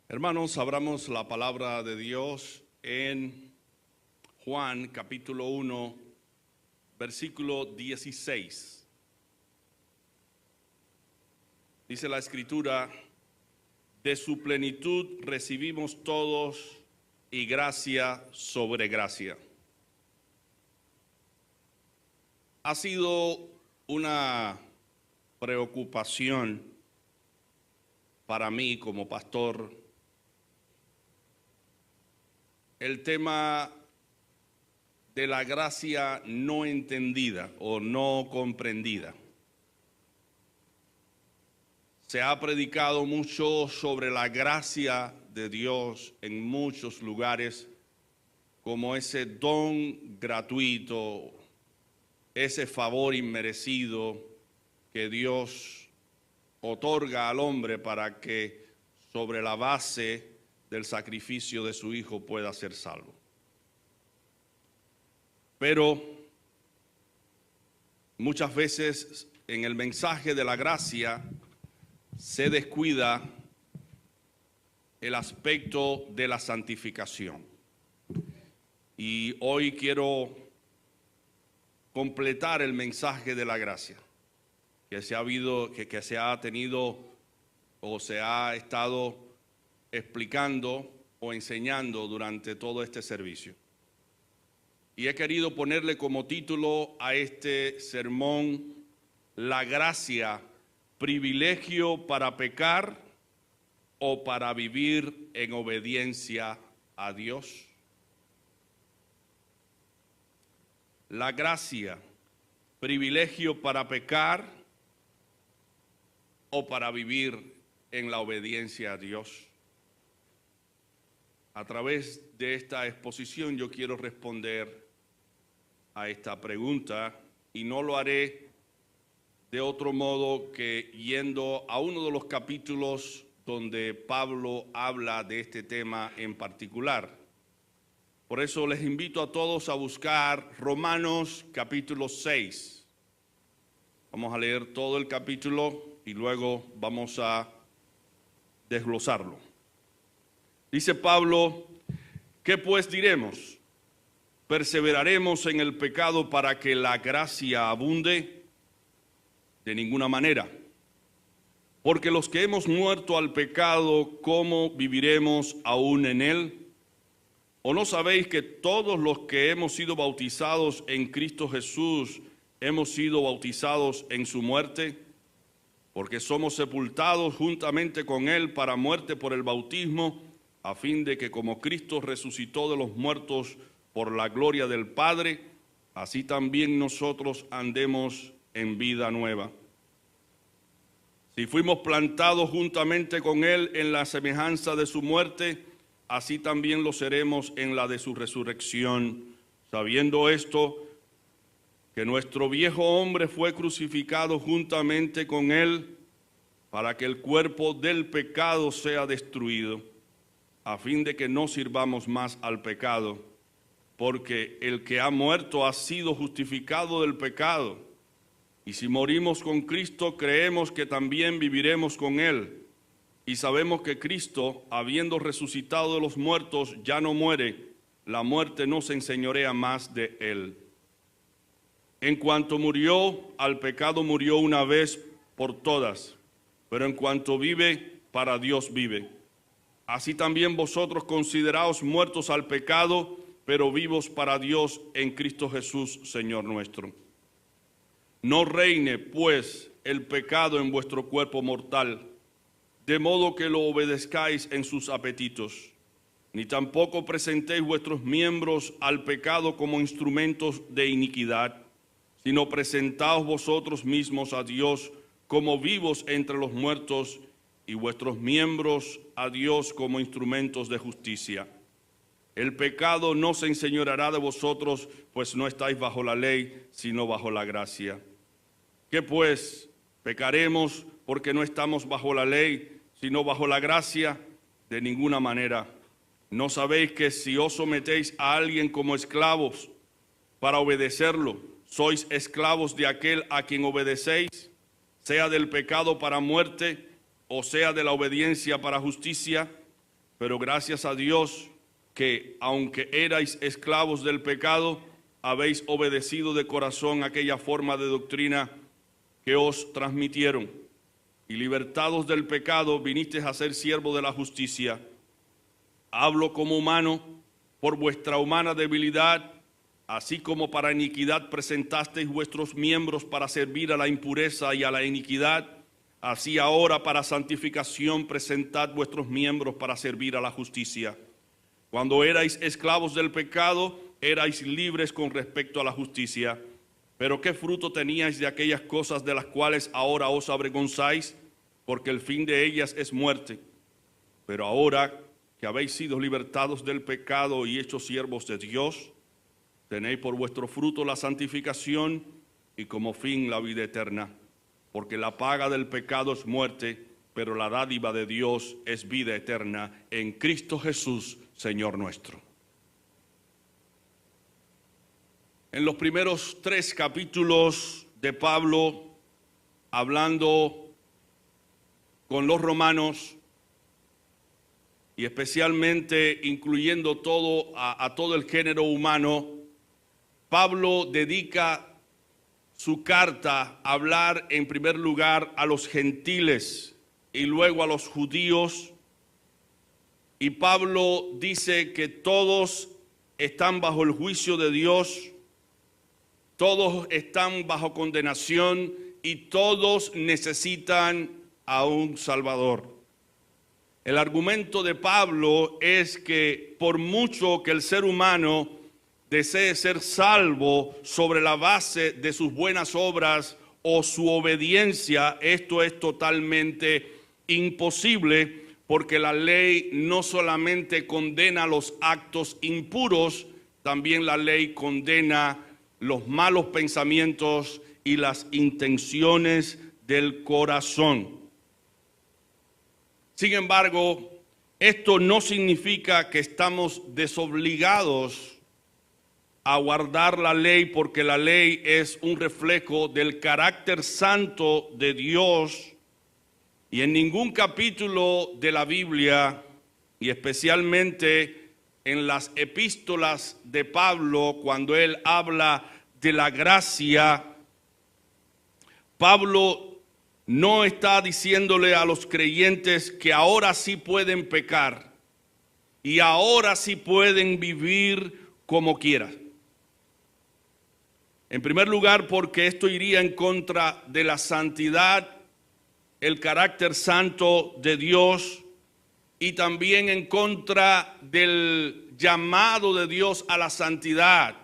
Hermanos, abramos la palabra de Dios en Juan capítulo 1, versículo 16. Dice la Escritura: de su plenitud recibimos todos y gracia sobre gracia. Ha sido una preocupación para mí como pastor el tema de la gracia no entendida o no comprendida. Se ha predicado mucho sobre la gracia de Dios en muchos lugares como ese don gratuito, ese favor inmerecido que Dios otorga al hombre para que sobre la base del sacrificio de su Hijo pueda ser salvo. Pero muchas veces en el mensaje de la gracia se descuida el aspecto de la santificación. Y hoy quiero completar el mensaje de la gracia que se ha tenido o se ha estado explicando o enseñando durante todo este servicio. Y he querido ponerle como título a este sermón: la gracia, privilegio para pecar o para vivir en obediencia a Dios. La gracia, privilegio para pecar o para vivir en la obediencia a Dios. A través de esta exposición yo quiero responder a esta pregunta, y no lo haré de otro modo que yendo a uno de los capítulos donde Pablo habla de este tema en particular. Por eso les invito a todos a buscar Romanos capítulo 6. Vamos a leer todo el capítulo y luego vamos a desglosarlo. Dice Pablo: ¿qué pues diremos? ¿Perseveraremos en el pecado para que la gracia abunde? De ninguna manera. Porque los que hemos muerto al pecado, ¿cómo viviremos aún en él? ¿O no sabéis que todos los que hemos sido bautizados en Cristo Jesús hemos sido bautizados en su muerte? Porque somos sepultados juntamente con él para muerte por el bautismo, a fin de que como Cristo resucitó de los muertos por la gloria del Padre, así también nosotros andemos en vida nueva. Si fuimos plantados juntamente con Él en la semejanza de su muerte, así también lo seremos en la de su resurrección, sabiendo esto, que nuestro viejo hombre fue crucificado juntamente con Él, para que el cuerpo del pecado sea destruido, a fin de que no sirvamos más al pecado, porque el que ha muerto ha sido justificado del pecado. Y si morimos con Cristo, creemos que también viviremos con Él. Y sabemos que Cristo, habiendo resucitado de los muertos, ya no muere, la muerte no se enseñorea más de Él. En cuanto murió, al pecado murió una vez por todas, pero en cuanto vive, para Dios vive. Así también vosotros consideraos muertos al pecado, pero vivos para Dios en Cristo Jesús, Señor nuestro. No reine, pues, el pecado en vuestro cuerpo mortal, de modo que lo obedezcáis en sus apetitos, ni tampoco presentéis vuestros miembros al pecado como instrumentos de iniquidad, sino presentaos vosotros mismos a Dios como vivos entre los muertos, y vuestros miembros a Dios como instrumentos de justicia. El pecado no se enseñoreará de vosotros, pues no estáis bajo la ley, sino bajo la gracia. ¿Qué pues? ¿Pecaremos porque no estamos bajo la ley, sino bajo la gracia? De ninguna manera. ¿No sabéis que si os sometéis a alguien como esclavos para obedecerlo, sois esclavos de aquel a quien obedecéis, sea del pecado para muerte, o sea de la obediencia para justicia? Pero gracias a Dios que, aunque erais esclavos del pecado, habéis obedecido de corazón aquella forma de doctrina que os transmitieron, y libertados del pecado, vinisteis a ser siervos de la justicia. Hablo como humano, por vuestra humana debilidad, así como para iniquidad presentasteis vuestros miembros para servir a la impureza y a la iniquidad, así ahora para santificación presentad vuestros miembros para servir a la justicia. Cuando erais esclavos del pecado, erais libres con respecto a la justicia. Pero ¿qué fruto teníais de aquellas cosas de las cuales ahora os avergonzáis? Porque el fin de ellas es muerte. Pero ahora que habéis sido libertados del pecado y hechos siervos de Dios, tenéis por vuestro fruto la santificación y como fin la vida eterna. Porque la paga del pecado es muerte, pero la dádiva de Dios es vida eterna en Cristo Jesús, Señor nuestro. En los primeros 3 capítulos de Pablo, hablando con los romanos, y especialmente incluyendo a todo el género humano, Pablo dedica su carta a hablar en primer lugar a los gentiles y luego a los judíos. Y Pablo dice que todos están bajo el juicio de Dios, todos están bajo condenación y todos necesitan a un Salvador. El argumento de Pablo es que por mucho que el ser humano desee ser salvo sobre la base de sus buenas obras o su obediencia, esto es totalmente imposible, porque la ley no solamente condena los actos impuros, también la ley condena los malos pensamientos y las intenciones del corazón. Sin embargo, esto no significa que estamos desobligados a guardar la ley, porque la ley es un reflejo del carácter santo de Dios, y en ningún capítulo de la Biblia, y especialmente en las epístolas de Pablo, cuando él habla de la gracia, Pablo no está diciéndole a los creyentes que ahora sí pueden pecar y ahora sí pueden vivir como quieran. En primer lugar, porque esto iría en contra de la santidad, el carácter santo de Dios, y también en contra del llamado de Dios a la santidad.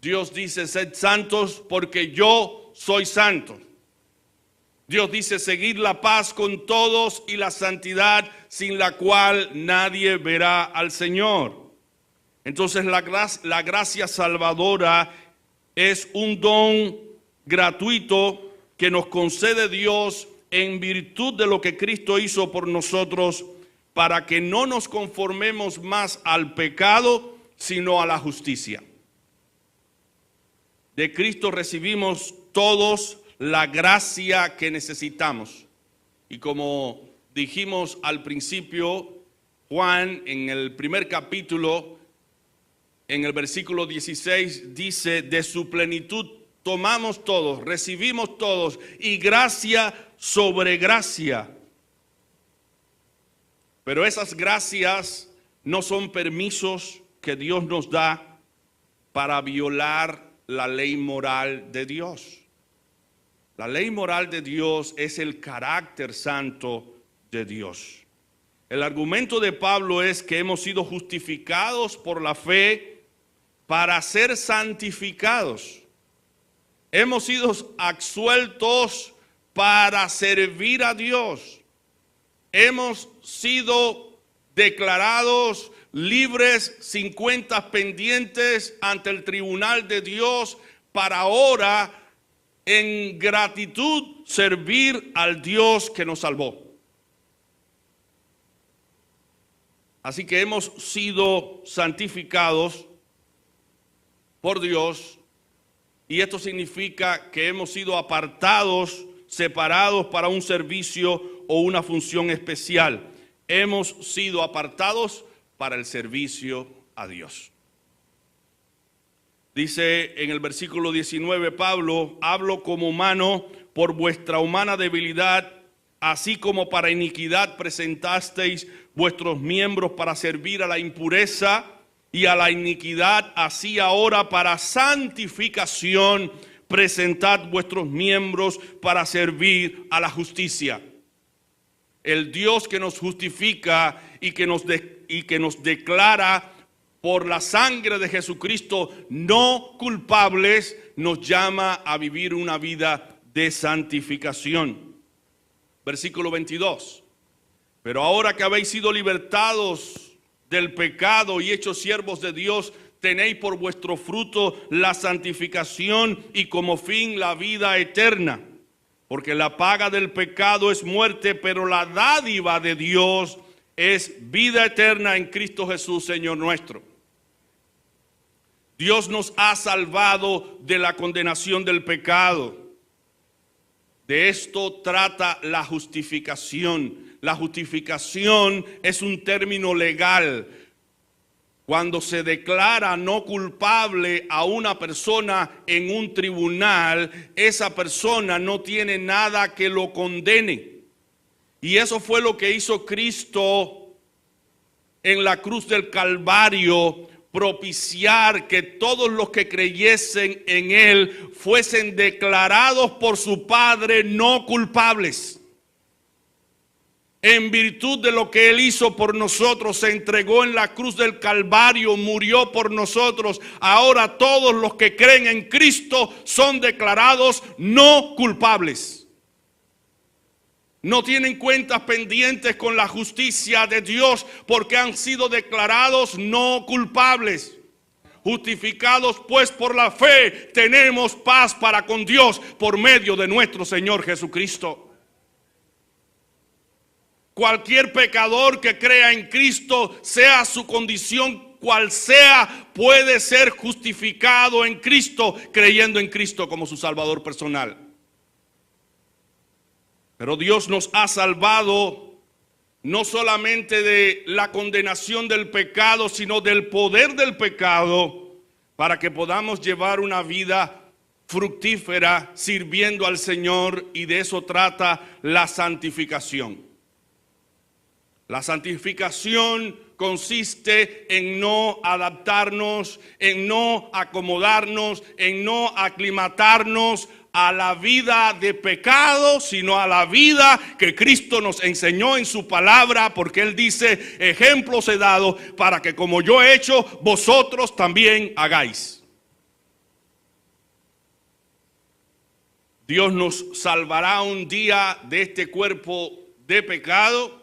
Dios dice: sed santos porque yo soy santo. Dios dice: seguid la paz con todos y la santidad, sin la cual nadie verá al Señor. Entonces la gracia salvadora es un don gratuito que nos concede Dios en virtud de lo que Cristo hizo por nosotros, para que no nos conformemos más al pecado, sino a la justicia. De Cristo recibimos todos la gracia que necesitamos. Y como dijimos al principio, Juan en el primer capítulo, en el versículo 16, dice: de su plenitud tomamos todos, recibimos todos, y gracia sobre gracia. Pero esas gracias no son permisos que Dios nos da para violar la ley moral de Dios. La ley moral de Dios es el carácter santo de Dios. El argumento de Pablo es que hemos sido justificados por la fe para ser santificados. Hemos sido absueltos para servir a Dios. Hemos sido declarados libres, sin cuentas pendientes ante el tribunal de Dios, para ahora en gratitud servir al Dios que nos salvó. Así que hemos sido santificados por Dios, y esto significa que hemos sido apartados, separados para un servicio o una función especial. hemos sido apartados para el servicio a Dios. Dice en el versículo 19 Pablo: hablo como humano por vuestra humana debilidad, así como para iniquidad presentasteis vuestros miembros para servir a la impureza y a la iniquidad, así ahora para santificación presentad vuestros miembros para servir a la justicia. El Dios que nos justifica y que nos declara por la sangre de Jesucristo no culpables, nos llama a vivir una vida de santificación. Versículo 22. Pero ahora que habéis sido libertados del pecado y hechos siervos de Dios, tenéis por vuestro fruto la santificación y como fin la vida eterna. Porque la paga del pecado es muerte, pero la dádiva de Dios es vida eterna en Cristo Jesús, Señor nuestro. Dios nos ha salvado de la condenación del pecado. De esto trata la justificación. La justificación es un término legal. Cuando se declara no culpable a una persona en un tribunal, esa persona no tiene nada que lo condene. Y eso fue lo que hizo Cristo en la cruz del Calvario, propiciar que todos los que creyesen en Él fuesen declarados por su Padre no culpables. En virtud de lo que Él hizo por nosotros, se entregó en la cruz del Calvario, murió por nosotros. Ahora todos los que creen en Cristo son declarados no culpables. No tienen cuentas pendientes con la justicia de Dios porque han sido declarados no culpables. Justificados pues por la fe, tenemos paz para con Dios por medio de nuestro Señor Jesucristo. Cualquier pecador que crea en Cristo, sea su condición cual sea, puede ser justificado en Cristo, creyendo en Cristo como su Salvador personal. Pero Dios nos ha salvado no solamente de la condenación del pecado, sino del poder del pecado, para que podamos llevar una vida fructífera sirviendo al Señor, y de eso trata la santificación. La santificación consiste en no adaptarnos, en no acomodarnos, en no aclimatarnos a la vida de pecado, sino a la vida que Cristo nos enseñó en su palabra, porque Él dice: ejemplos he dado para que como yo he hecho, vosotros también hagáis. Dios nos salvará un día de este cuerpo de pecado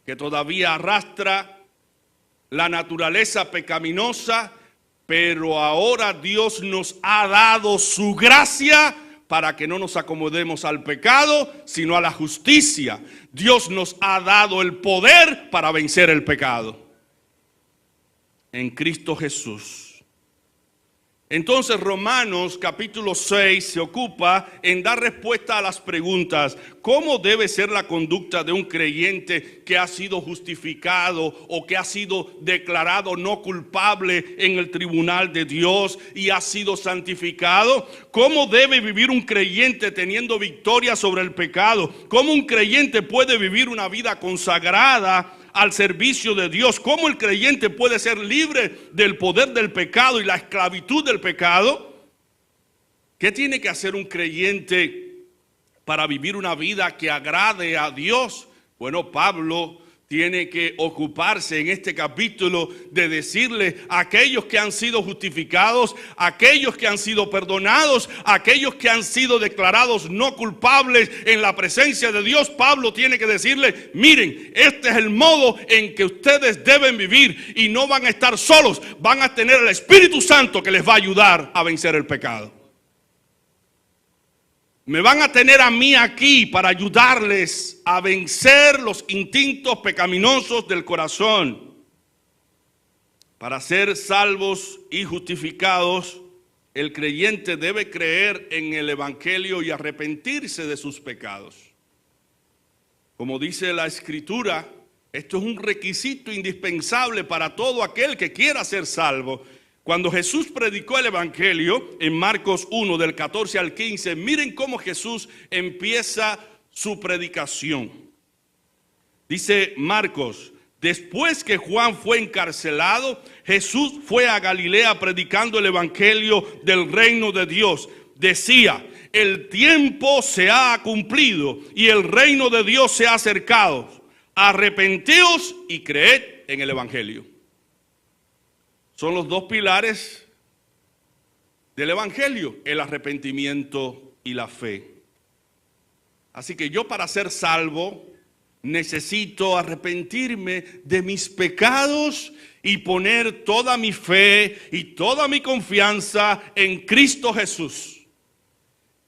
que todavía arrastra la naturaleza pecaminosa, pero ahora Dios nos ha dado su gracia para que no nos acomodemos al pecado, sino a la justicia. Dios nos ha dado el poder para vencer el pecado en Cristo Jesús. Entonces Romanos capítulo 6 se ocupa en dar respuesta a las preguntas: ¿cómo debe ser la conducta de un creyente que ha sido justificado o que ha sido declarado no culpable en el tribunal de Dios y ha sido santificado? ¿Cómo debe vivir un creyente teniendo victoria sobre el pecado? ¿Cómo un creyente puede vivir una vida consagrada al servicio de Dios? ¿Cómo el creyente puede ser libre del poder del pecado y la esclavitud del pecado? ¿Qué tiene que hacer un creyente para vivir una vida que agrade a Dios? Bueno, Pablo tiene que ocuparse en este capítulo de decirle a aquellos que han sido justificados, a aquellos que han sido perdonados, a aquellos que han sido declarados no culpables en la presencia de Dios. Pablo tiene que decirle: miren, este es el modo en que ustedes deben vivir, y no van a estar solos, van a tener el Espíritu Santo que les va a ayudar a vencer el pecado. Me van a tener a mí aquí para ayudarles a vencer los instintos pecaminosos del corazón. Para ser salvos y justificados, el creyente debe creer en el Evangelio y arrepentirse de sus pecados. Como dice la Escritura, Esto es un requisito indispensable para todo aquel que quiera ser salvo. Cuando Jesús predicó el Evangelio en Marcos 1 del 14 al 15, miren cómo Jesús empieza su predicación. Dice Marcos: después que Juan fue encarcelado, Jesús fue a Galilea predicando el Evangelio del reino de Dios. Decía: el tiempo se ha cumplido y el reino de Dios se ha acercado. Arrepentíos y creed en el Evangelio. Son los dos pilares del Evangelio: el arrepentimiento y la fe. Así que yo, para ser salvo, necesito arrepentirme de mis pecados y poner toda mi fe y toda mi confianza en Cristo Jesús.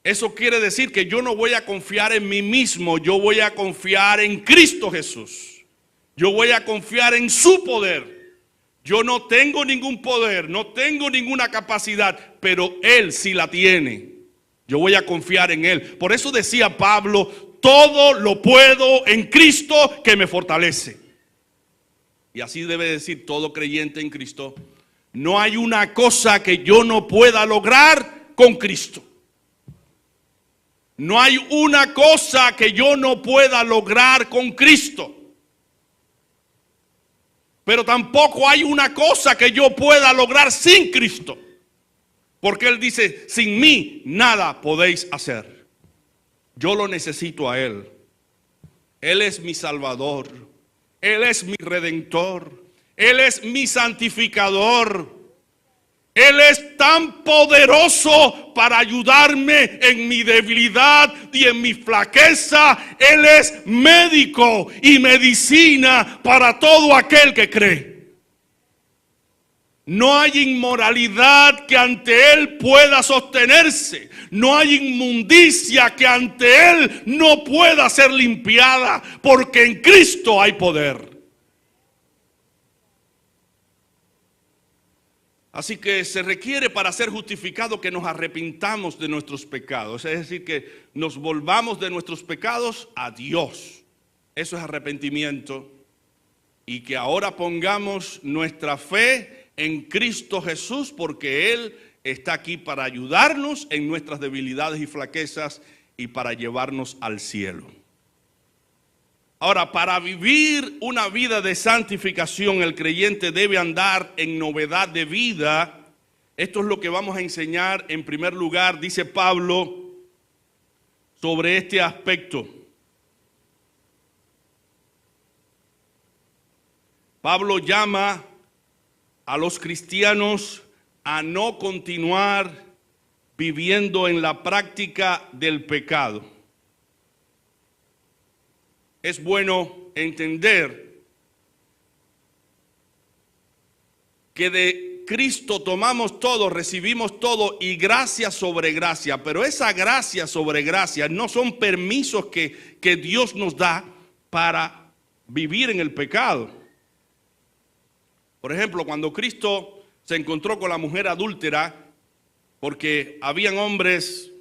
Eso quiere decir que yo no voy a confiar en mí mismo, yo voy a confiar en Cristo Jesús. Yo voy a confiar en su poder. Yo no tengo ningún poder, no tengo ninguna capacidad, pero Él sí la tiene. Yo voy a confiar en Él. Por eso decía Pablo: todo lo puedo en Cristo que me fortalece. Y así debe decir todo creyente en Cristo. No hay una cosa que yo no pueda lograr con Cristo. No hay una cosa que yo no pueda lograr con Cristo. Pero tampoco hay una cosa que yo pueda lograr sin Cristo. Porque Él dice: sin mí nada podéis hacer. Yo lo necesito a Él. Él es mi Salvador. Él es mi Redentor. Él es mi santificador. Él es tan poderoso para ayudarme en mi debilidad y en mi flaqueza. Él es médico y medicina para todo aquel que cree. No hay inmoralidad que ante Él pueda sostenerse. No hay inmundicia que ante Él no pueda ser limpiada, porque en Cristo hay poder. Así que se requiere, para ser justificado, que nos arrepintamos de nuestros pecados. Es decir, que nos volvamos de nuestros pecados a Dios. Eso es arrepentimiento. Y que ahora pongamos nuestra fe en Cristo Jesús, porque Él está aquí para ayudarnos en nuestras debilidades y flaquezas y para llevarnos al cielo. Ahora, para vivir una vida de santificación, el creyente debe andar en novedad de vida. Esto es lo que vamos a enseñar en primer lugar, dice Pablo, sobre este aspecto. Pablo llama a los cristianos a no continuar viviendo en la práctica del pecado. Es bueno entender que de Cristo tomamos todo, recibimos todo y gracia sobre gracia. Pero esa gracia sobre gracia no son permisos que Dios nos da para vivir en el pecado. Por ejemplo, cuando Cristo se encontró con la mujer adúltera, porque habían hombres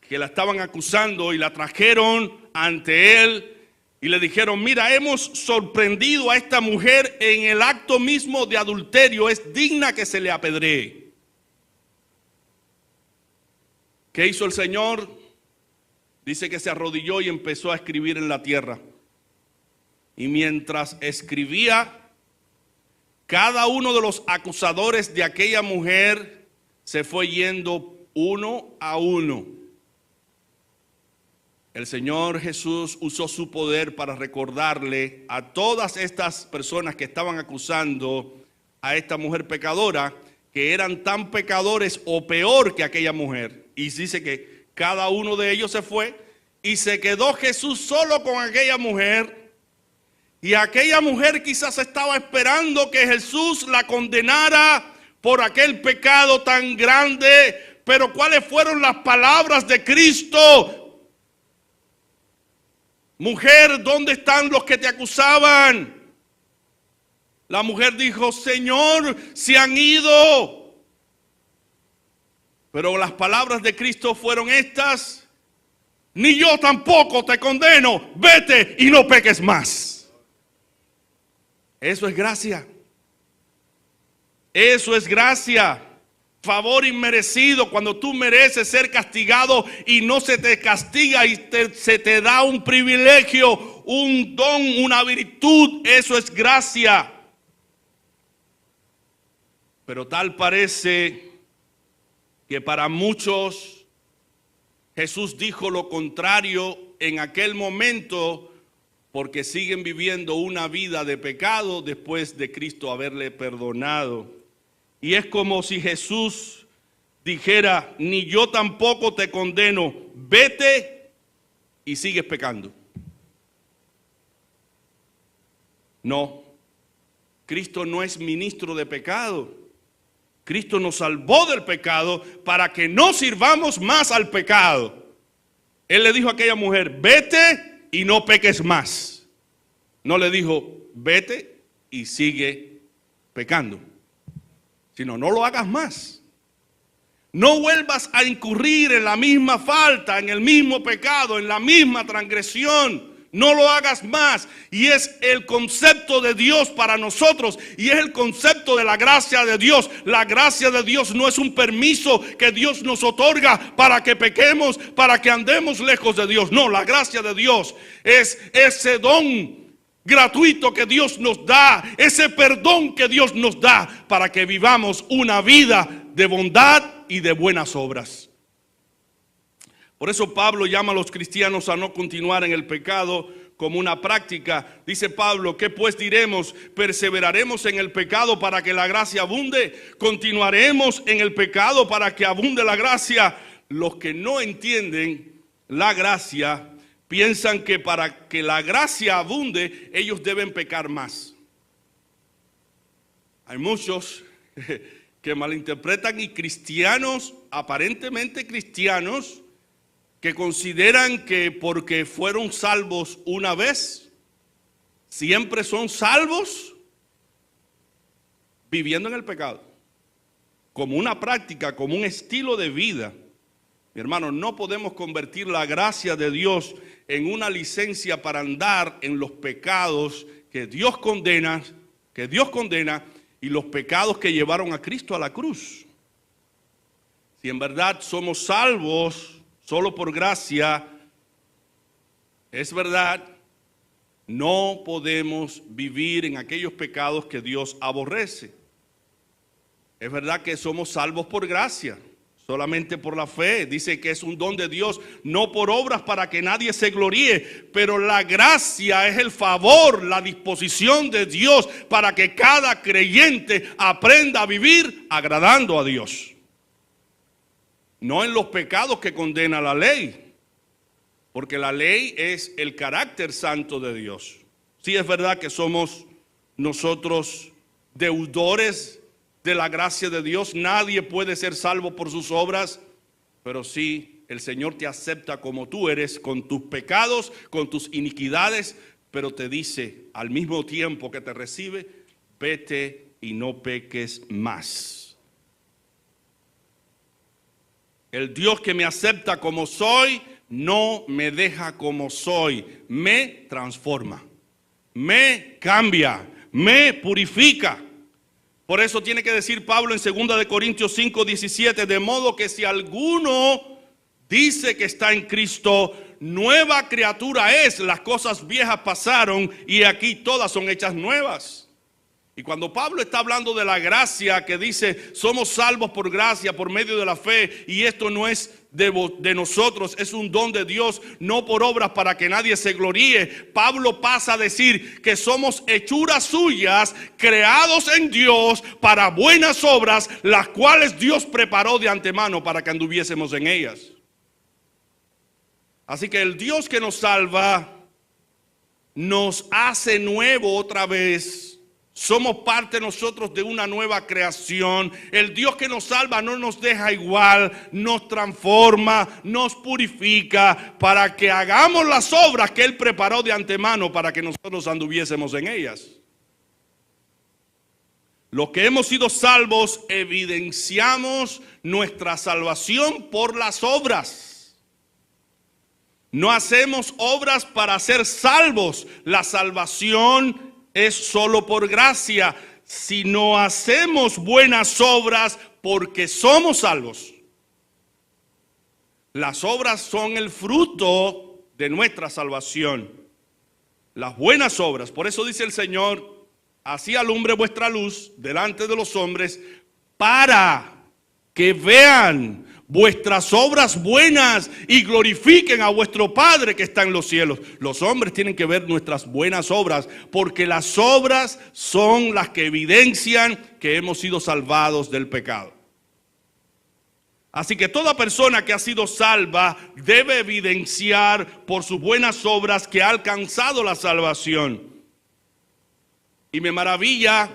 que la estaban acusando y la trajeron ante Él, y le dijeron: mira, hemos sorprendido a esta mujer en el acto mismo de adulterio, es digna que se le apedree. ¿Qué hizo el Señor? Dice que se arrodilló y empezó a escribir en la tierra. Y mientras escribía, cada uno de los acusadores de aquella mujer se fue yendo uno a uno. El Señor Jesús usó su poder para recordarle a todas estas personas que estaban acusando a esta mujer pecadora que eran tan pecadores o peor que aquella mujer. Y dice que cada uno de ellos se fue y se quedó Jesús solo con aquella mujer. Y aquella mujer quizás estaba esperando que Jesús la condenara por aquel pecado tan grande. Pero ¿cuáles fueron las palabras de Cristo? Mujer, ¿dónde están los que te acusaban? La mujer dijo: Señor, se han ido. Pero las palabras de Cristo fueron estas: ni yo tampoco te condeno, vete y no peques más. Eso es gracia. Eso es gracia. Favor inmerecido, cuando tú mereces ser castigado y no se te castiga y se te da un privilegio, un don, una virtud. Eso es gracia. Pero tal parece que para muchos Jesús dijo lo contrario en aquel momento, porque siguen viviendo una vida de pecado después de Cristo haberle perdonado. Y es como si Jesús dijera: ni yo tampoco te condeno, vete y sigues pecando. No, Cristo no es ministro de pecado. Cristo nos salvó del pecado para que no sirvamos más al pecado. Él le dijo a aquella mujer: vete y no peques más. No le dijo: vete y sigue pecando. Sino, no lo hagas más. No vuelvas a incurrir en la misma falta, en el mismo pecado, en la misma transgresión. No lo hagas más. Y es el concepto de Dios para nosotros. Y es el concepto de la gracia de Dios. La gracia de Dios no es un permiso que Dios nos otorga para que pequemos, para que andemos lejos de Dios. No, la gracia de Dios es ese don gratuito que Dios nos da, ese perdón que Dios nos da para que vivamos una vida de bondad y de buenas obras. Por eso Pablo llama a los cristianos a no continuar en el pecado como una práctica. Dice Pablo: ¿qué pues diremos? ¿Perseveraremos en el pecado para que la gracia abunde? ¿Continuaremos en el pecado para que abunde la gracia? Los que no entienden la gracia piensan que para que la gracia abunde, ellos deben pecar más. Hay muchos que malinterpretan, y cristianos, aparentemente cristianos, que consideran que porque fueron salvos una vez, siempre son salvos, viviendo en el pecado, como una práctica, como un estilo de vida. Mi hermano, no podemos convertir la gracia de Dios en una licencia para andar en los pecados que Dios condena, y los pecados que llevaron a Cristo a la cruz. Si en verdad somos salvos solo por gracia, es verdad, no podemos vivir en aquellos pecados que Dios aborrece. Es verdad que somos salvos por gracia, solamente por la fe. Dice que es un don de Dios, no por obras para que nadie se gloríe. Pero la gracia es el favor, la disposición de Dios para que cada creyente aprenda a vivir agradando a Dios. No en los pecados que condena la ley, porque la ley es el carácter santo de Dios. Sí, es verdad que somos nosotros deudores de la gracia de Dios. Nadie puede ser salvo por sus obras, pero sí, el Señor te acepta como tú eres, con tus pecados, con tus iniquidades, pero te dice al mismo tiempo que te recibe: vete y no peques más. El Dios que me acepta como soy, no me deja como soy, me transforma, me cambia, me purifica. Por eso tiene que decir Pablo en 2 Corintios 5:17, de modo que si alguno dice que está en Cristo, nueva criatura es, las cosas viejas pasaron y aquí todas son hechas nuevas. Y cuando Pablo está hablando de la gracia, que dice somos salvos por gracia, por medio de la fe, y esto no es de nosotros, es un don de Dios, no por obras para que nadie se gloríe. Pablo pasa a decir que somos hechuras suyas, creados en Dios para buenas obras, las cuales Dios preparó de antemano para que anduviésemos en ellas. Así que el Dios que nos salva nos hace nuevo otra vez. Somos parte nosotros de una nueva creación. El Dios que nos salva no nos deja igual, nos transforma, nos purifica para que hagamos las obras que Él preparó de antemano para que nosotros anduviésemos en ellas. Los que hemos sido salvos evidenciamos nuestra salvación por las obras. No hacemos obras para ser salvos. La salvación es solo por gracia, si no hacemos buenas obras porque somos salvos. Las obras son el fruto de nuestra salvación. Las buenas obras, por eso dice el Señor, así alumbre vuestra luz delante de los hombres, para que vean vuestras obras buenas y glorifiquen a vuestro Padre que está en los cielos. Los hombres tienen que ver nuestras buenas obras, porque las obras son las que evidencian que hemos sido salvados del pecado. Así que toda persona que ha sido salva debe evidenciar por sus buenas obras que ha alcanzado la salvación. Y me maravilla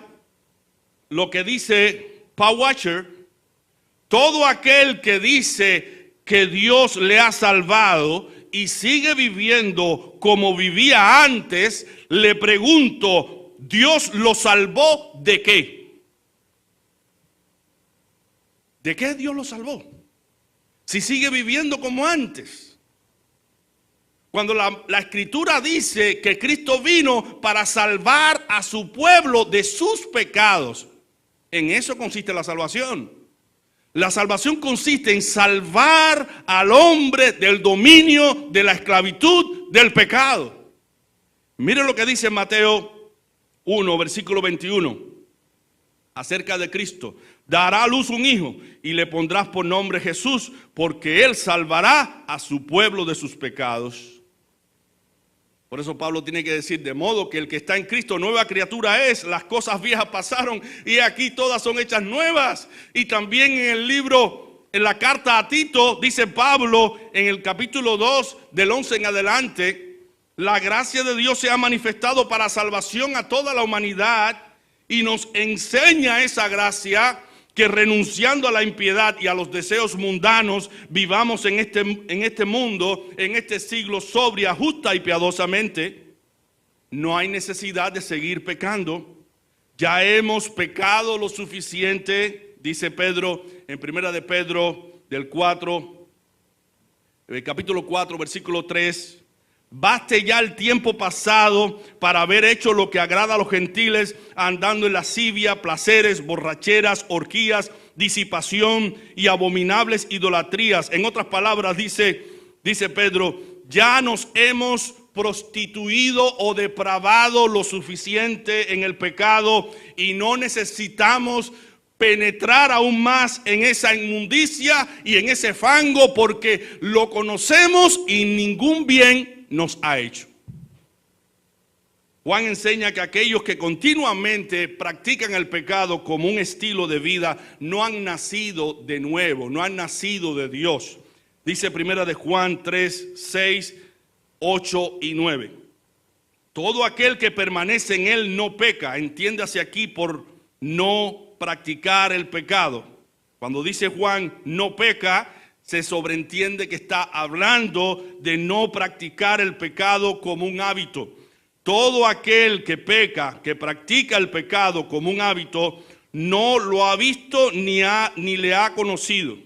lo que dice Paul Washer: todo aquel que dice que Dios le ha salvado y sigue viviendo como vivía antes, le pregunto, ¿Dios lo salvó de qué? ¿De qué Dios lo salvó? Si sigue viviendo como antes. Cuando la Escritura dice que Cristo vino para salvar a su pueblo de sus pecados, en eso consiste la salvación. La salvación consiste en salvar al hombre del dominio de la esclavitud del pecado. Mire lo que dice Mateo 1, versículo 21, acerca de Cristo. Dará a luz un hijo y le pondrás por nombre Jesús, porque él salvará a su pueblo de sus pecados. Por eso Pablo tiene que decir, de modo que el que está en Cristo nueva criatura es, las cosas viejas pasaron y aquí todas son hechas nuevas. Y también en el libro, en la carta a Tito, dice Pablo en el capítulo 2 del 11 en adelante, la gracia de Dios se ha manifestado para salvación a toda la humanidad y nos enseña esa gracia, que renunciando a la impiedad y a los deseos mundanos, vivamos en este mundo, en este siglo, sobria, justa y piadosamente. No hay necesidad de seguir pecando. Ya hemos pecado lo suficiente, dice Pedro, en primera de Pedro, del capítulo 4, versículo 3. Baste ya el tiempo pasado para haber hecho lo que agrada a los gentiles, andando en lascivia, placeres, borracheras, orgías, disipación y abominables idolatrías. En otras palabras, dice Pedro, ya nos hemos prostituido o depravado lo suficiente en el pecado y no necesitamos penetrar aún más en esa inmundicia y en ese fango, porque lo conocemos y ningún bien nos ha hecho. Juan enseña que aquellos que continuamente practican el pecado como un estilo de vida no han nacido de nuevo, no han nacido de Dios. Dice primera de Juan 3, 6, 8 y 9. Todo aquel que permanece en él no peca. Entiéndase aquí por no practicar el pecado. Cuando dice Juan no peca, se sobreentiende que está hablando de no practicar el pecado como un hábito. Todo aquel que peca, que practica el pecado como un hábito, no lo ha visto ni le ha conocido.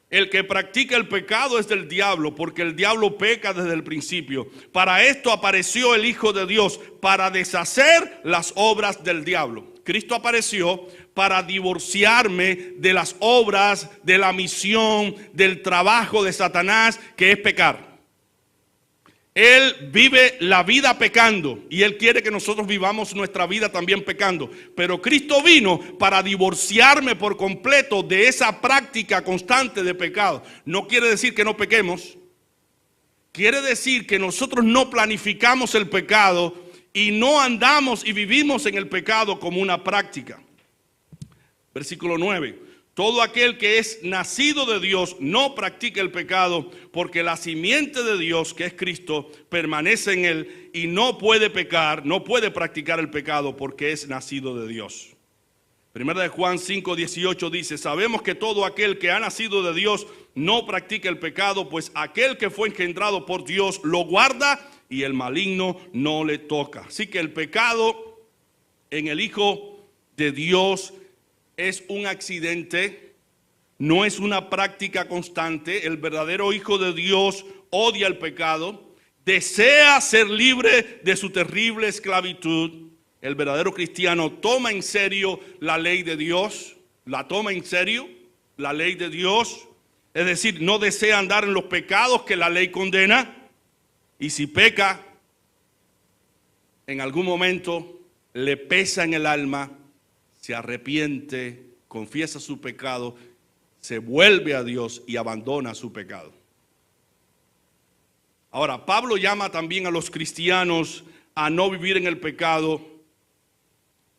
El que practica el pecado es del diablo, porque el diablo peca desde el principio. Para esto apareció el Hijo de Dios, para deshacer las obras del diablo. Cristo apareció para divorciarme de las obras, de la misión, del trabajo de Satanás, que es pecar. Él vive la vida pecando y Él quiere que nosotros vivamos nuestra vida también pecando. Pero Cristo vino para divorciarme por completo de esa práctica constante de pecado. No quiere decir que no pequemos. Quiere decir que nosotros no planificamos el pecado y no andamos y vivimos en el pecado como una práctica. Versículo 9. Todo aquel que es nacido de Dios no practica el pecado, porque la simiente de Dios, que es Cristo, permanece en él y no puede pecar, no puede practicar el pecado porque es nacido de Dios. Primera de Juan 5:18 dice, sabemos que todo aquel que ha nacido de Dios no practica el pecado, pues aquel que fue engendrado por Dios lo guarda y el maligno no le toca. Así que el pecado en el Hijo de Dios es un accidente, no es una práctica constante. El verdadero Hijo de Dios odia el pecado, desea ser libre de su terrible esclavitud, el verdadero cristiano toma en serio la ley de Dios, la toma en serio, la ley de Dios, es decir, no desea andar en los pecados que la ley condena, y si peca, en algún momento le pesa en el alma, se arrepiente, confiesa su pecado, se vuelve a Dios y abandona su pecado. Ahora, Pablo llama también a los cristianos a no vivir en el pecado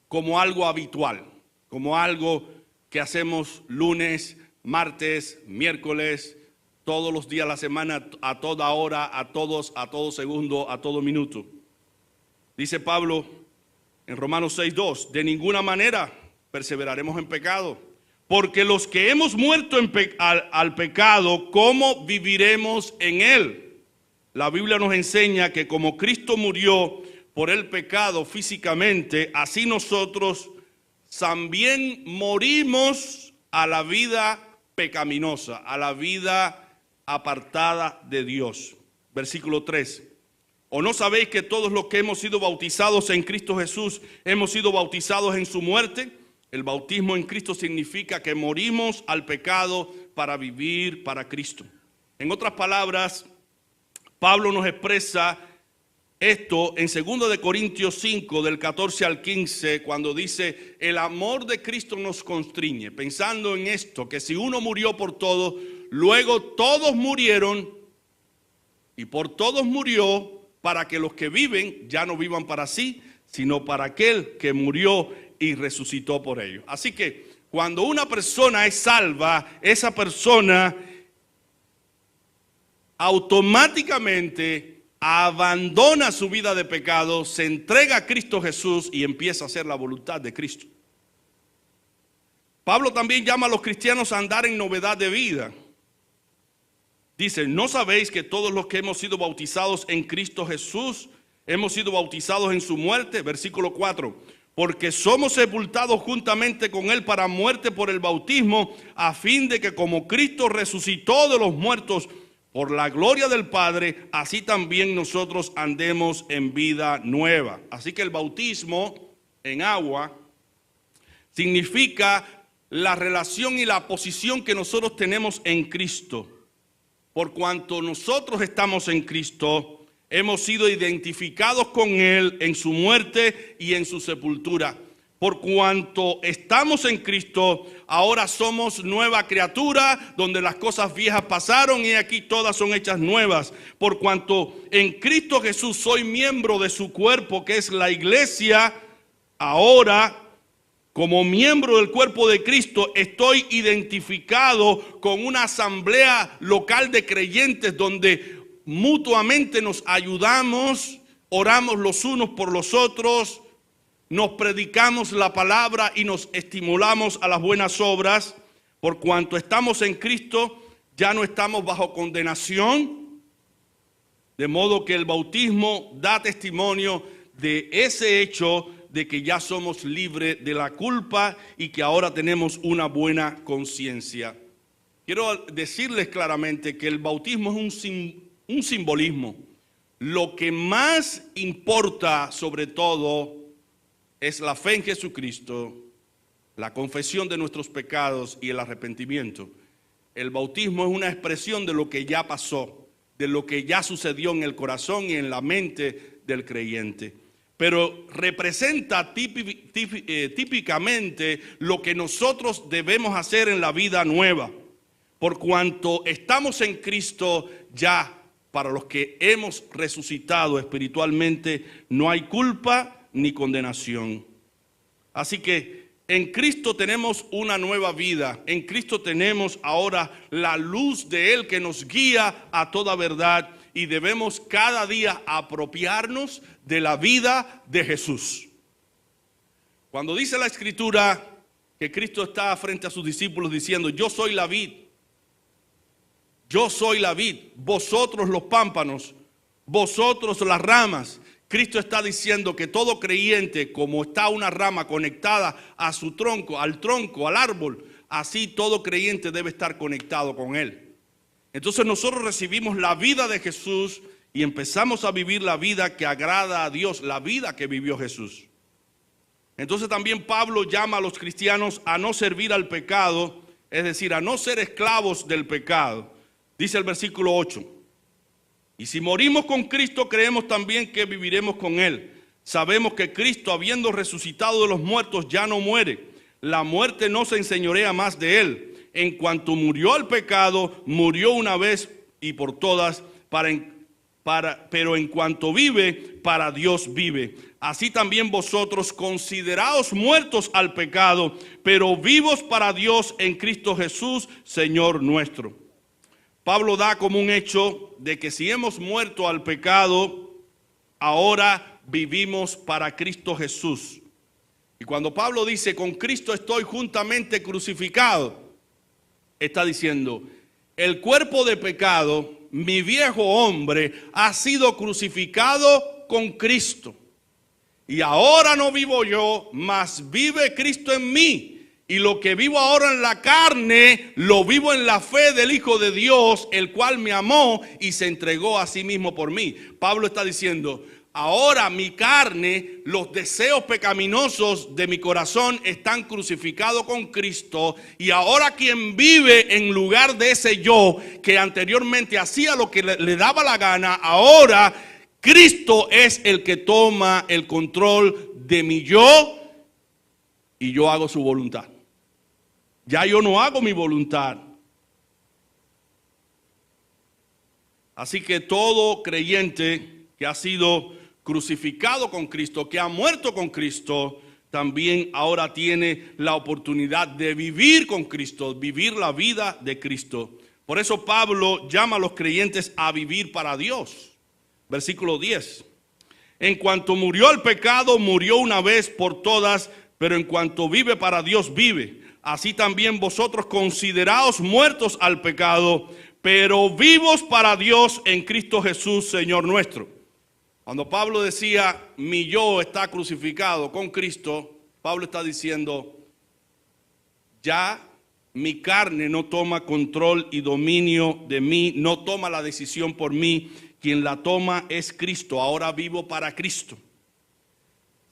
como algo habitual, como algo que hacemos lunes, martes, miércoles, todos los días de la semana, a toda hora, a todo segundo, a todo minuto. Dice Pablo en Romanos 6:2, de ninguna manera perseveraremos en pecado, porque los que hemos muerto al pecado, ¿cómo viviremos en él? La Biblia nos enseña que como Cristo murió por el pecado físicamente, así nosotros también morimos a la vida pecaminosa, a la vida apartada de Dios. Versículo 3. ¿O no sabéis que todos los que hemos sido bautizados en Cristo Jesús, hemos sido bautizados en su muerte? El bautismo en Cristo significa que morimos al pecado para vivir para Cristo. En otras palabras, Pablo nos expresa esto en 2 de Corintios 5, del 14 al 15, cuando dice, el amor de Cristo nos constriñe, pensando en esto, que si uno murió por todos, luego todos murieron, y por todos murió, para que los que viven ya no vivan para sí, sino para aquel que murió y resucitó por ellos. Así que cuando una persona es salva, esa persona automáticamente abandona su vida de pecado, se entrega a Cristo Jesús y empieza a hacer la voluntad de Cristo. Pablo también llama a los cristianos a andar en novedad de vida. Dice, ¿no sabéis que todos los que hemos sido bautizados en Cristo Jesús, hemos sido bautizados en su muerte? Versículo 4. Porque somos sepultados juntamente con él para muerte por el bautismo, a fin de que como Cristo resucitó de los muertos por la gloria del Padre, así también nosotros andemos en vida nueva. Así que el bautismo en agua significa la relación y la posición que nosotros tenemos en Cristo. Por cuanto nosotros estamos en Cristo, hemos sido identificados con Él en su muerte y en su sepultura. Por cuanto estamos en Cristo, ahora somos nueva criatura, donde las cosas viejas pasaron y aquí todas son hechas nuevas. Por cuanto en Cristo Jesús soy miembro de su cuerpo, que es la iglesia, ahora como miembro del cuerpo de Cristo, estoy identificado con una asamblea local de creyentes donde mutuamente nos ayudamos, oramos los unos por los otros, nos predicamos la palabra y nos estimulamos a las buenas obras. Por cuanto estamos en Cristo, ya no estamos bajo condenación, de modo que el bautismo da testimonio de ese hecho de que ya somos libres de la culpa y que ahora tenemos una buena conciencia. Quiero decirles claramente que el bautismo es un simbolismo. Lo que más importa sobre todo es la fe en Jesucristo, la confesión de nuestros pecados y el arrepentimiento. El bautismo es una expresión de lo que ya pasó, de lo que ya sucedió en el corazón y en la mente del creyente. Pero representa típicamente lo que nosotros debemos hacer en la vida nueva. Por cuanto estamos en Cristo, ya para los que hemos resucitado espiritualmente, no hay culpa ni condenación. Así que en Cristo tenemos una nueva vida. En Cristo tenemos ahora la luz de Él que nos guía a toda verdad. Y debemos cada día apropiarnos de la vida de Jesús. Cuando dice la Escritura que Cristo está frente a sus discípulos diciendo, yo soy la vid, vosotros los pámpanos, vosotros las ramas. Cristo está diciendo que todo creyente, como está una rama conectada a su tronco, al árbol, así todo creyente debe estar conectado con Él. Entonces nosotros recibimos la vida de Jesús y empezamos a vivir la vida que agrada a Dios, la vida que vivió Jesús. Entonces también Pablo llama a los cristianos a no servir al pecado, es decir, a no ser esclavos del pecado. Dice el versículo 8, y si morimos con Cristo, creemos también que viviremos con Él. Sabemos que Cristo, habiendo resucitado de los muertos, ya no muere. La muerte no se enseñorea más de Él. En cuanto murió al pecado, murió una vez y por todas, pero en cuanto vive, para Dios vive. Así también vosotros, consideraos muertos al pecado, pero vivos para Dios en Cristo Jesús, Señor nuestro. Pablo da como un hecho de que si hemos muerto al pecado, ahora vivimos para Cristo Jesús. Y cuando Pablo dice, con Cristo estoy juntamente crucificado, está diciendo, el cuerpo de pecado, mi viejo hombre, ha sido crucificado con Cristo. Y ahora no vivo yo, mas vive Cristo en mí. Y lo que vivo ahora en la carne, lo vivo en la fe del Hijo de Dios, el cual me amó y se entregó a sí mismo por mí. Pablo está diciendo, ahora mi carne, los deseos pecaminosos de mi corazón están crucificados con Cristo. Y ahora quien vive en lugar de ese yo, que anteriormente hacía lo que le daba la gana, ahora Cristo es el que toma el control de mi yo y yo hago su voluntad. Ya yo no hago mi voluntad. Así que todo creyente que ha sido crucificado con Cristo, que ha muerto con Cristo, también ahora tiene la oportunidad de vivir con Cristo, vivir la vida de Cristo. Por eso Pablo llama a los creyentes a vivir para Dios. Versículo 10. En cuanto murió el pecado, murió una vez por todas, pero en cuanto vive para Dios, vive. Así también vosotros consideraos muertos al pecado, pero vivos para Dios en Cristo Jesús, Señor nuestro. Cuando Pablo decía, mi yo está crucificado con Cristo, Pablo está diciendo, ya mi carne no toma control y dominio de mí, no toma la decisión por mí, quien la toma es Cristo, ahora vivo para Cristo.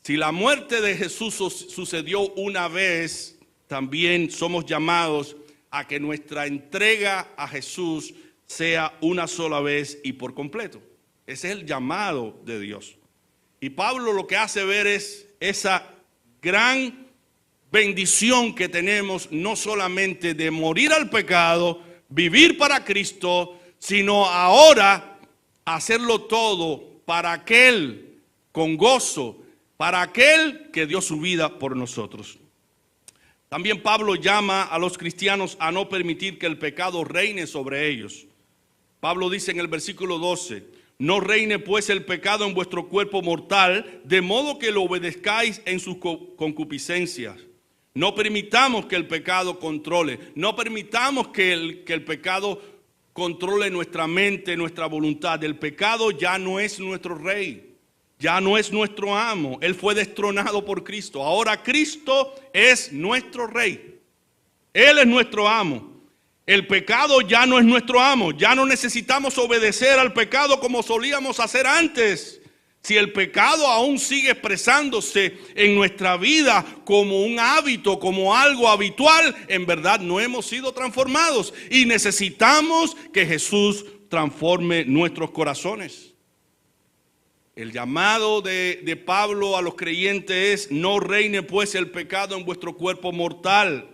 Si la muerte de Jesús sucedió una vez, también somos llamados a que nuestra entrega a Jesús sea una sola vez y por completo. Ese es el llamado de Dios. Y Pablo lo que hace ver es esa gran bendición que tenemos, no solamente de morir al pecado, vivir para Cristo, sino ahora hacerlo todo para aquel con gozo, para aquel que dio su vida por nosotros. También Pablo llama a los cristianos a no permitir que el pecado reine sobre ellos. Pablo dice en el versículo 12, no reine pues el pecado en vuestro cuerpo mortal, de modo que lo obedezcáis en sus concupiscencias. No permitamos que el pecado controle, no permitamos que el pecado controle nuestra mente, nuestra voluntad. El pecado ya no es nuestro rey. Ya no es nuestro amo, Él fue destronado por Cristo. Ahora Cristo es nuestro rey. Él es nuestro amo. El pecado ya no es nuestro amo. Ya no necesitamos obedecer al pecado como solíamos hacer antes. Si el pecado aún sigue expresándose en nuestra vida como un hábito, como algo habitual, en verdad no hemos sido transformados. Y necesitamos que Jesús transforme nuestros corazones. El llamado de Pablo a los creyentes es, no reine pues el pecado en vuestro cuerpo mortal.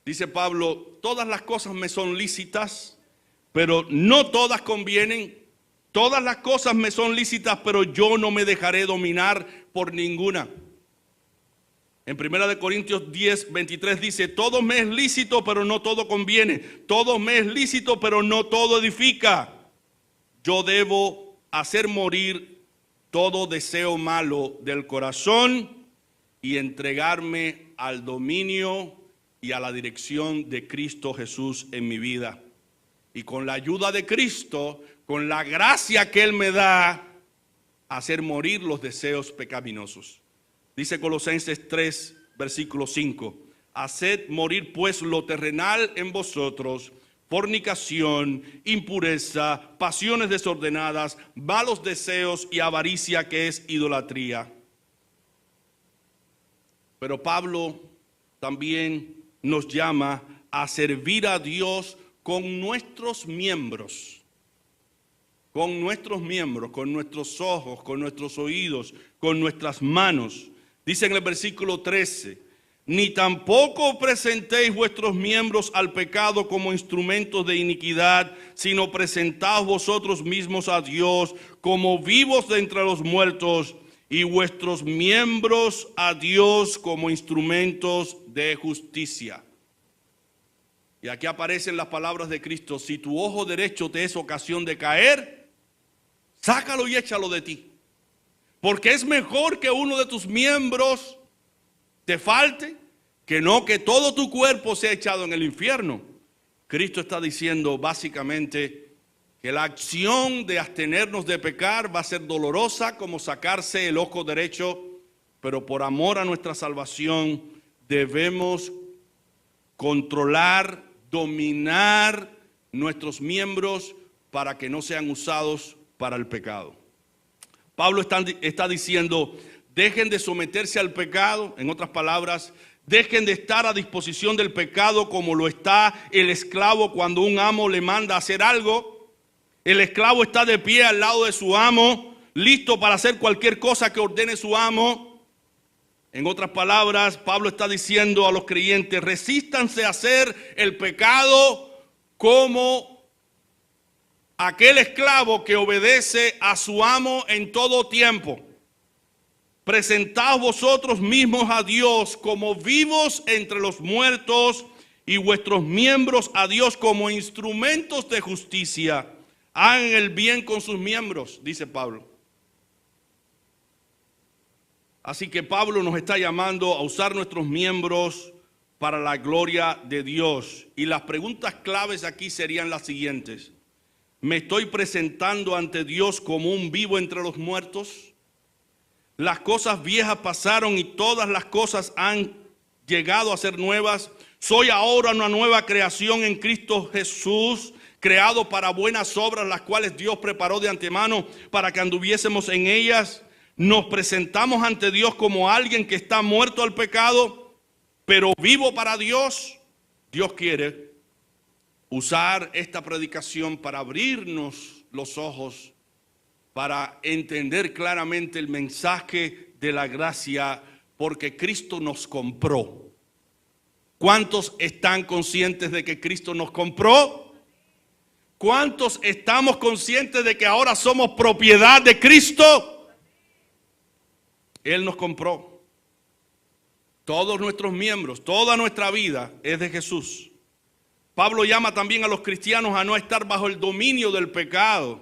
Dice Pablo, todas las cosas me son lícitas, pero no todas convienen. Todas las cosas me son lícitas, pero yo no me dejaré dominar por ninguna. En 1 Corintios 10, 23 dice, todo me es lícito, pero no todo conviene. Todo me es lícito, pero no todo edifica. Yo debo hacer morir todo deseo malo del corazón y entregarme al dominio y a la dirección de Cristo Jesús en mi vida. Y con la ayuda de Cristo, con la gracia que Él me da, hacer morir los deseos pecaminosos. Dice Colosenses 3, versículo 5. Haced morir pues lo terrenal en vosotros, fornicación, impureza, pasiones desordenadas, malos deseos y avaricia, que es idolatría. Pero Pablo también nos llama a servir a Dios con nuestros miembros. Con nuestros miembros, con nuestros ojos, con nuestros oídos, con nuestras manos. Dice en el versículo 13, ni tampoco presentéis vuestros miembros al pecado como instrumentos de iniquidad, sino presentaos vosotros mismos a Dios como vivos de entre los muertos, y vuestros miembros a Dios como instrumentos de justicia. Y aquí aparecen las palabras de Cristo: si tu ojo derecho te es ocasión de caer, sácalo y échalo de ti. Porque es mejor que uno de tus miembros te falte, que no que todo tu cuerpo sea echado en el infierno. Cristo está diciendo básicamente que la acción de abstenernos de pecar va a ser dolorosa como sacarse el ojo derecho, pero por amor a nuestra salvación debemos controlar, dominar nuestros miembros para que no sean usados para el pecado. Pablo está diciendo, dejen de someterse al pecado. En otras palabras, dejen de estar a disposición del pecado como lo está el esclavo cuando un amo le manda a hacer algo. El esclavo está de pie al lado de su amo, listo para hacer cualquier cosa que ordene su amo. En otras palabras, Pablo está diciendo a los creyentes, resístanse a hacer el pecado como aquel esclavo que obedece a su amo en todo tiempo. Presentaos vosotros mismos a Dios como vivos entre los muertos, y vuestros miembros a Dios como instrumentos de justicia. Hagan el bien con sus miembros, dice Pablo. Así que Pablo nos está llamando a usar nuestros miembros para la gloria de Dios. Y las preguntas claves aquí serían las siguientes: ¿me estoy presentando ante Dios como un vivo entre los muertos? Las cosas viejas pasaron y todas las cosas han llegado a ser nuevas. Soy ahora una nueva creación en Cristo Jesús, creado para buenas obras, las cuales Dios preparó de antemano para que anduviésemos en ellas. Nos presentamos ante Dios como alguien que está muerto al pecado, pero vivo para Dios. Dios quiere usar esta predicación para abrirnos los ojos, para entender claramente el mensaje de la gracia, porque Cristo nos compró. ¿Cuántos están conscientes de que Cristo nos compró? ¿Cuántos estamos conscientes de que ahora somos propiedad de Cristo? Él nos compró. Todos nuestros miembros, toda nuestra vida es de Jesús. Pablo llama también a los cristianos a no estar bajo el dominio del pecado.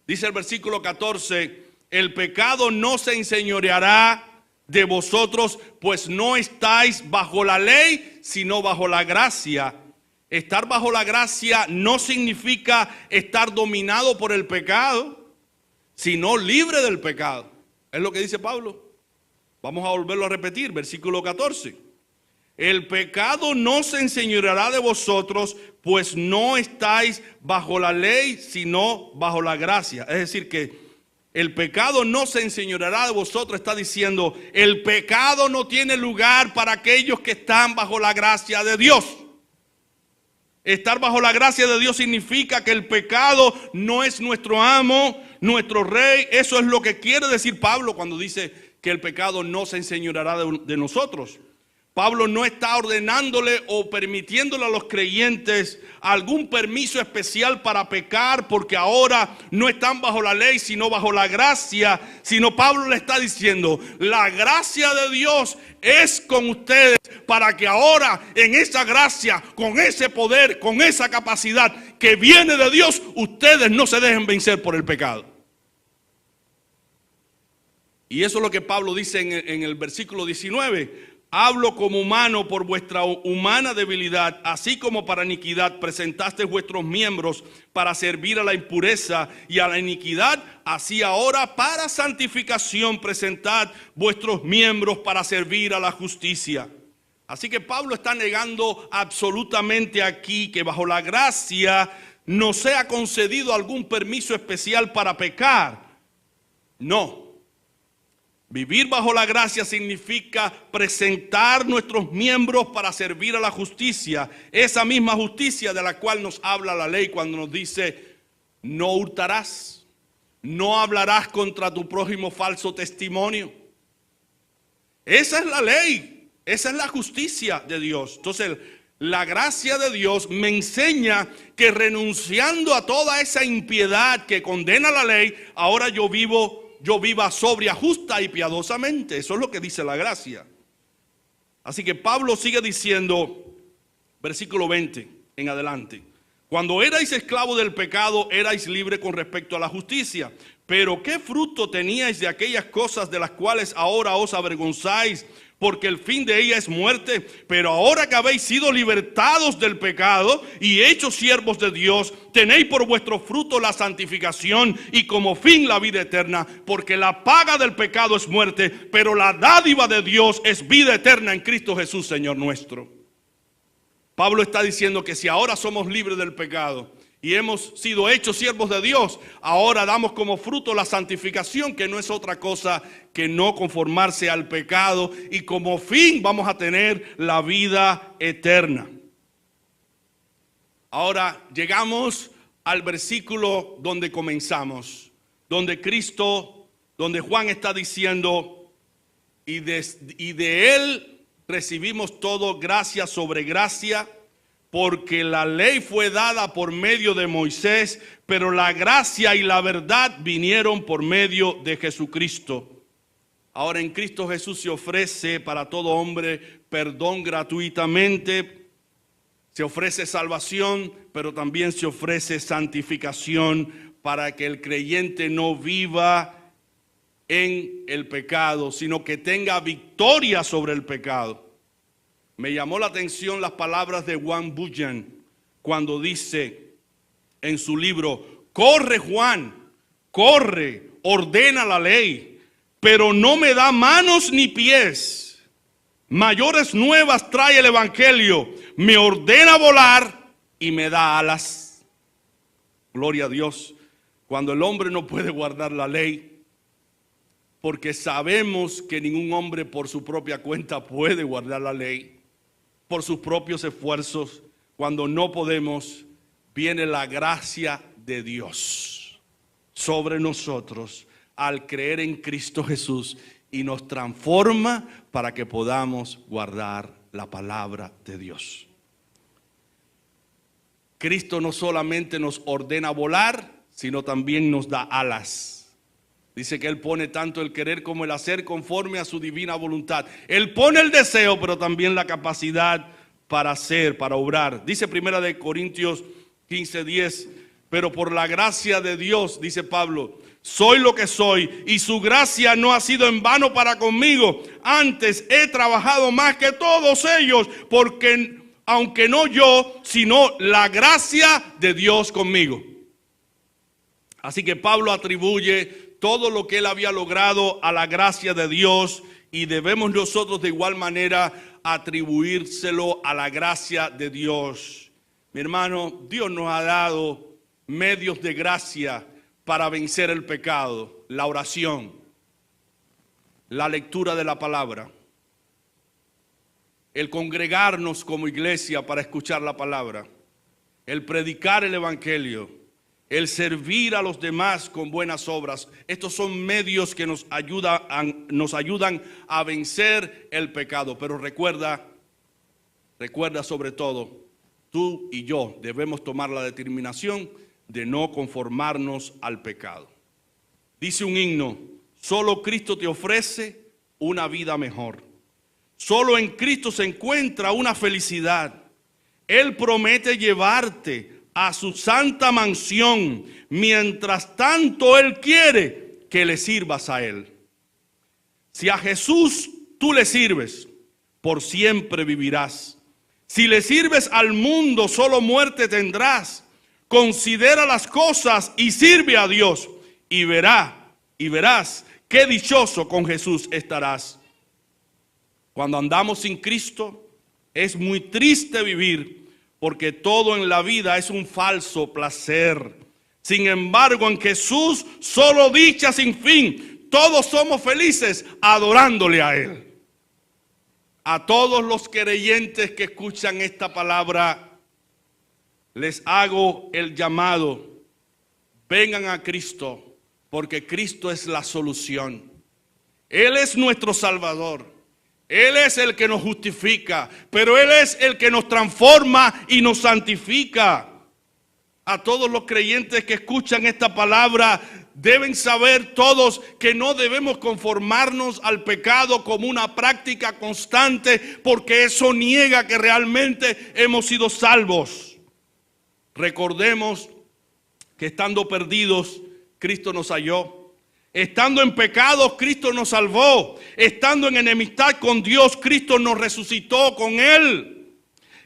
Dice el versículo 14, el pecado no se enseñoreará de vosotros, pues no estáis bajo la ley, sino bajo la gracia. Estar bajo la gracia no significa estar dominado por el pecado, sino libre del pecado. Es lo que dice Pablo. Vamos a volverlo a repetir, versículo 14. El pecado no se enseñoreará de vosotros, pues no estáis bajo la ley, sino bajo la gracia. Es decir que el pecado no se enseñoreará de vosotros. Está diciendo, el pecado no tiene lugar para aquellos que están bajo la gracia de Dios. Estar bajo la gracia de Dios significa que el pecado no es nuestro amo, nuestro rey. Eso es lo que quiere decir Pablo cuando dice que el pecado no se enseñoreará de nosotros. Pablo no está ordenándole o permitiéndole a los creyentes algún permiso especial para pecar, porque ahora no están bajo la ley, sino bajo la gracia. Sino Pablo le está diciendo, la gracia de Dios es con ustedes para que ahora en esa gracia, con ese poder, con esa capacidad que viene de Dios, ustedes no se dejen vencer por el pecado. Y eso es lo que Pablo dice en el versículo 19. Hablo como humano por vuestra humana debilidad, así como para iniquidad presentasteis vuestros miembros para servir a la impureza y a la iniquidad, así ahora para santificación presentad vuestros miembros para servir a la justicia. Así que Pablo está negando absolutamente aquí que bajo la gracia no sea concedido algún permiso especial para pecar. No. Vivir bajo la gracia significa presentar nuestros miembros para servir a la justicia. Esa misma justicia de la cual nos habla la ley cuando nos dice: no hurtarás, no hablarás contra tu prójimo falso testimonio. Esa es la ley. Esa es la justicia de Dios. Entonces, la gracia de Dios me enseña que renunciando a toda esa impiedad que condena la ley, ahora yo viva sobria, justa y piadosamente. Eso es lo que dice la gracia. Así que Pablo sigue diciendo, versículo 20 en adelante: cuando erais esclavos del pecado, erais libres con respecto a la justicia. Pero ¿qué fruto teníais de aquellas cosas de las cuales ahora os avergonzáis? Porque el fin de ella es muerte. Pero ahora que habéis sido libertados del pecado y hechos siervos de Dios, tenéis por vuestro fruto la santificación y como fin la vida eterna. Porque la paga del pecado es muerte, pero la dádiva de Dios es vida eterna en Cristo Jesús, Señor nuestro. Pablo está diciendo que si ahora somos libres del pecado y hemos sido hechos siervos de Dios, ahora damos como fruto la santificación, que no es otra cosa que no conformarse al pecado, y como fin vamos a tener la vida eterna. Ahora llegamos al versículo donde comenzamos, donde Juan está diciendo: y de él recibimos todo gracia sobre gracia, porque la ley fue dada por medio de Moisés, pero la gracia y la verdad vinieron por medio de Jesucristo. Ahora en Cristo Jesús se ofrece para todo hombre perdón gratuitamente, se ofrece salvación, pero también se ofrece santificación para que el creyente no viva en el pecado, sino que tenga victoria sobre el pecado. Me llamó la atención las palabras de Juan Bunyan cuando dice en su libro: corre, Juan, corre, ordena la ley, pero no me da manos ni pies. Mayores nuevas trae el evangelio, me ordena volar y me da alas. Gloria a Dios. Cuando el hombre no puede guardar la ley, porque sabemos que ningún hombre por su propia cuenta puede guardar la ley, por sus propios esfuerzos, cuando no podemos, viene la gracia de Dios sobre nosotros al creer en Cristo Jesús y nos transforma para que podamos guardar la palabra de Dios. Cristo no solamente nos ordena volar, sino también nos da alas. Dice que Él pone tanto el querer como el hacer conforme a su divina voluntad. Él pone el deseo, pero también la capacidad para hacer, para obrar. Dice 1 Corintios 15:10, pero por la gracia de Dios, dice Pablo, soy lo que soy, y su gracia no ha sido en vano para conmigo. Antes he trabajado más que todos ellos, porque aunque no yo, sino la gracia de Dios conmigo. Así que Pablo atribuye todo lo que él había logrado a la gracia de Dios, y debemos nosotros de igual manera atribuírselo a la gracia de Dios. Mi hermano, Dios nos ha dado medios de gracia para vencer el pecado: la oración, la lectura de la palabra, el congregarnos como iglesia para escuchar la palabra, el predicar el evangelio, el servir a los demás con buenas obras. Estos son medios que nos ayudan a vencer el pecado. Pero recuerda sobre todo, tú y yo debemos tomar la determinación de no conformarnos al pecado. Dice un himno: solo Cristo te ofrece una vida mejor. Solo en Cristo se encuentra una felicidad. Él promete llevarte a su santa mansión, mientras tanto Él quiere que le sirvas a Él. Si a Jesús tú le sirves, por siempre vivirás. Si le sirves al mundo, solo muerte tendrás. Considera las cosas y sirve a Dios, y verás qué dichoso con Jesús estarás. Cuando andamos sin Cristo, Es muy triste vivir porque todo en la vida es un falso placer. Sin embargo, en Jesús solo dicha sin fin. Todos somos felices adorándole a Él. A todos los creyentes que escuchan esta palabra, les hago el llamado. Vengan a Cristo, porque Cristo es la solución. Él es nuestro Salvador. Él es el que nos justifica, pero Él es el que nos transforma y nos santifica. A todos los creyentes que escuchan esta palabra, deben saber todos que no debemos conformarnos al pecado como una práctica constante, porque eso niega que realmente hemos sido salvos. Recordemos que estando perdidos, Cristo nos halló. Estando en pecados, Cristo nos salvó. Estando en enemistad con Dios, Cristo nos resucitó con Él.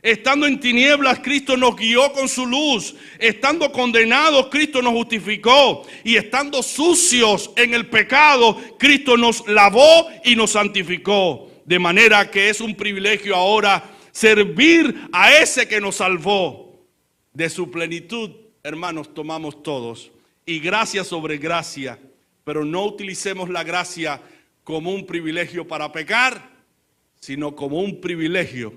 Estando en tinieblas, Cristo nos guió con su luz. Estando condenados, Cristo nos justificó. Y estando sucios en el pecado, Cristo nos lavó y nos santificó. De manera que es un privilegio ahora servir a ese que nos salvó. De su plenitud, hermanos, tomamos todos. Y gracia sobre gracia. Pero no utilicemos la gracia como un privilegio para pecar, sino como un privilegio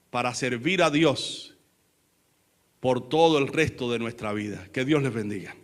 para servir a Dios por todo el resto de nuestra vida. Que Dios les bendiga.